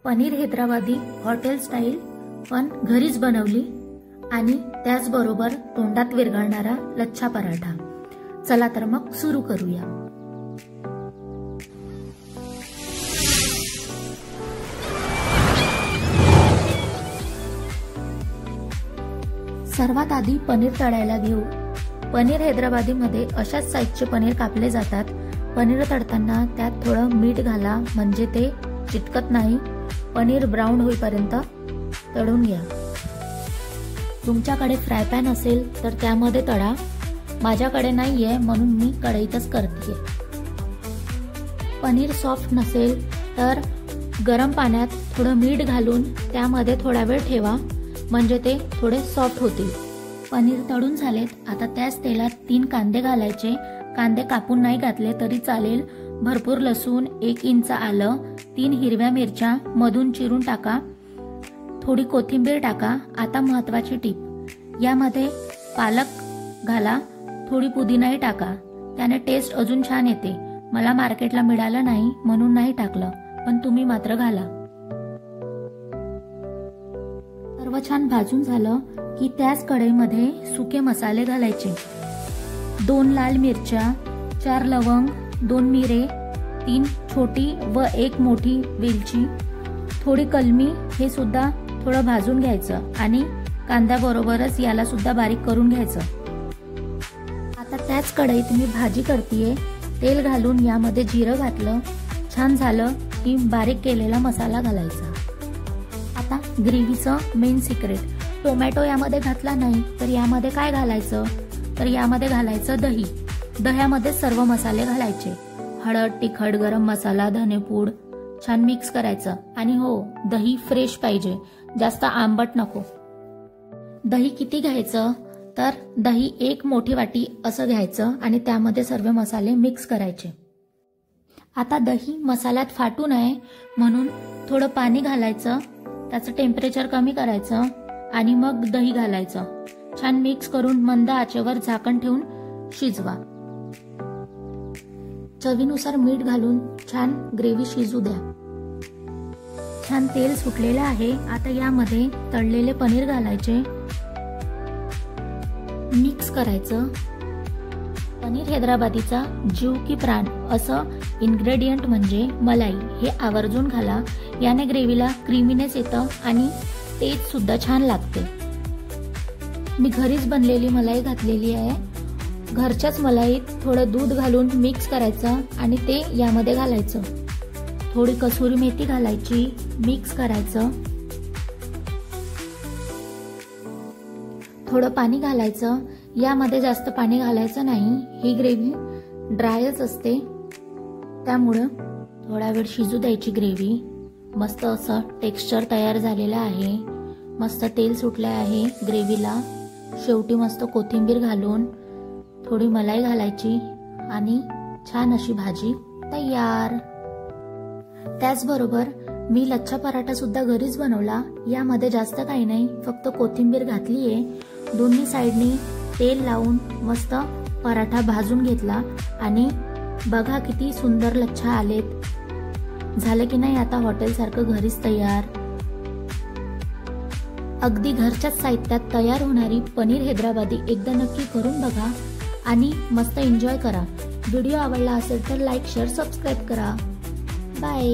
Paneer Hyderabadi hotel style पण घरीच बनवली आणि त्याचबरोबर तोंडात विरघळणारा लच्छा पराठा। चला तर मग सुरू करूया। सर्वात आधी पनीर तळायला घेऊ। पनीर हैदराबादी मध्ये अशाच साईजचे पनीर कापले जातात। पनीर तळताना त्यात थोडं मीठ घाला म्हणजे ते चिटकत नाही। पनीर ब्राउन होईपर्यंत तळून घ्या। तुमच्याकडे फ्राय पॅन असेल तर त्यामध्ये तळा, माझ्याकडे नाहीये म्हणून मी कढईतच करते। पनीर सॉफ्ट नसेल तर गरम पाण्यात थोडं मीठ घालून त्यामध्ये थोडा वेळ ठेवा म्हणजे ते थोडे सॉफ्ट होतील। पनीर तळून झालेत। आता त्याच तेलात 3 कांदे घालायचे। कांदे कापून नाही घातले तरी चालेल। भरपूर लसूण, 1 इंच आलं, 3 हिरव्या मिरच्या मधून चिरून टाका, थोडी कोथिंबीर टाका। आता महत्त्वाची टीप, यामध्ये पालक घाला, थोडी पुदिनाही टाका, त्याने टेस्ट अजून छान येते। मला मार्केटला मिळालं नाही म्हणून नाही टाकलं, पण तुम्ही मात्र घाला। सर्व छान भाजून झालं की त्याच कढईमध्ये सुके मसाले घालायचे। 2 लाल मिरच्या, 4 लवंग, 2 मिरे, 3 छोटी व 1 मोठी वेलची, थोडी कलमी, हे सुद्धा थोडं भाजून घ्यायचं आणि कांद्याबरोबरच याला सुद्धा बारीक करून घ्यायचं। आता त्याच कढईत मी भाजी करतेय। तेल घालून यामध्ये जिरं घातलं, छान झालं की बारीक केलेला मसाला घालायचा। आता ग्रेव्हीचं मेन सिक्रेट, टोमॅटो यामध्ये घातला नाही तर यामध्ये काय घालायचं, तर यामध्ये घालायचं दही। दह्यामध्ये सर्व मसाले घालायचे, हळद, तिखट, गरम मसाला, धनेपूड, छान मिक्स करायचं। आणि हो, दही फ्रेश पाहिजे, जास्त आंबट नको। दही किती घ्यायचं, तर दही 1 मोठी वाटी असं घ्यायचं आणि त्यामध्ये सर्व मसाले मिक्स करायचे। आता दही मसाल्यात फाटू नये म्हणून थोडं पाणी घालायचं, त्याचं टेम्परेचर कमी करायचं आणि मग दही घालायचं। छान मिक्स करून मंद आचेवर झाकण ठेवून शिजवा। चवीनुसार मीठ घालून छान ग्रेव्ही शिजू द्या। छान तेल सुटलेलं आहे। आता यामध्ये तळलेले पनीर घालायचे, मिक्स करायचं। पनीर हैदराबादीचा जीव की प्राण असं इन्ग्रेडियंट म्हणजे मलाई, हे आवर्जून घाला। याने ग्रेव्हीला क्रीमीनेस येतं आणि टेस्ट सुद्धा छान लागते। मी घरीच बनलेली मलाई घातलेली आहे। घरच्याच मलाईत थोडं दूध घालून मिक्स करायचं आणि ते यामध्ये घालायचं। थोडी कसुरी मेथी घालायची, मिक्स करायचं। थोडं पाणी घालायचं, यामध्ये जास्त पाणी घालायचं नाही, ही ग्रेव्ही ड्रायच असते त्यामुळं थोडा वेळ शिजू द्यायची ग्रेव्ही। मस्त असं टेक्स्चर तयार झालेलं आहे, मस्त तेल सुटले आहे ग्रेव्हीला। शेवटी मस्त कोथिंबीर घालून थोडी मलाई घालायची आणि छान अशी भाजी तयार। त्याचबरोबर मी लच्छा पराठा सुद्धा घरीच बनवला। यामध्ये जास्त काही नाही, फक्त कोथिंबीर घातलीये, दोन्ही साइडनी तेल लावून मस्त पराठा भाजून घेतला आणि बघा किती सुंदर लच्छा आलेत। झालं की नाही आता हॉटेल सारखं घरीच तयार। अगदी घरच्याच साहित्यात तयार होणारी पनीर हैदराबादी एकदा नक्की करून बघा आणि मस्त एन्जॉय करा। व्हिडिओ आवडला असेल तर लाईक, शेअर, सबस्क्राईब करा। बाय।